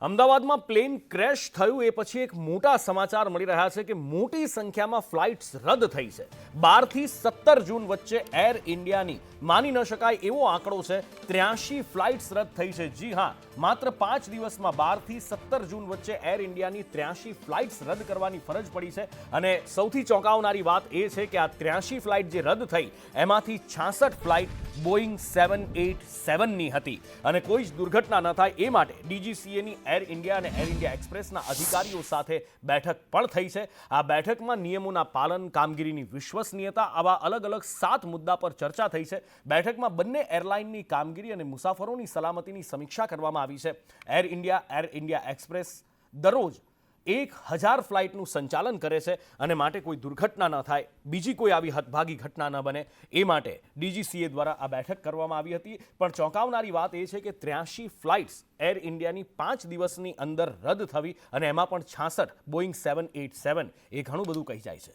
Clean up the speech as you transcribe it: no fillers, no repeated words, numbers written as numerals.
અમદાવાદમાં plane crash થયું એ પછી એક મોટા સમાચાર મળી રહ્યા છે કે મોટી સંખ્યામાં ફ્લાઇટ્સ રદ થઈ છે। 12 થી 17 જૂન વચ્ચે એર ઇન્ડિયાની માની ન શકાય એવો આંકડો છે 83 ફ્લાઇટ્સ રદ થઈ છે। જી હા, માત્ર 5 દિવસમાં 12 થી 17 જૂન વચ્ચે એર ઇન્ડિયાની 83 ફ્લાઇટ્સ રદ કરવાની ફરજ પડી છે। અને સૌથી ચોંકાવનારી વાત એ છે કે આ 83 ફ્લાઇટ જે રદ થઈ એમાંથી 66 ફ્લાઇટ બોઈંગ 787ની હતી અને કોઈ જ દુર્ઘટના ન થાય એ માટે ડીજીસીએની એર ઇન્ડિયા અને એર ઇન્ડિયા એક્સપ્રેસના અધિકારીઓ સાથે બેઠક પણ થઈ છે। આ બેઠકમાં નિયમોના પાલન, કામગીરીની વિશ્વસનીયતા આવા અલગ અલગ 7 મુદ્દા પર ચર્ચા થઈ છે। બેઠકમાં બંને એરલાઇનની કામગીરી અને મુસાફરોની સલામતીની સમીક્ષા કરવામાં આવી છે। એર ઇન્ડિયા એક્સપ્રેસ દરરોજ 1000 ફ્લાઇટનું સંચાલન કરે છે અને માટે કોઈ દુર્ઘટના ન થાય, બીજી કોઈ આવી હતભાગી ઘટના ન બને એ માટે ડીજીસીએ દ્વારા આ બેઠક કરવામાં આવી હતી। પણ ચોંકાવનારી વાત એ છે કે 83 ફ્લાઇટ્સ એર ઇન્ડિયાની 5 દિવસની અંદર રદ થવી અને એમાં પણ 66 બોઈંગ 787 એ ઘણું બધું કહી જાય છે।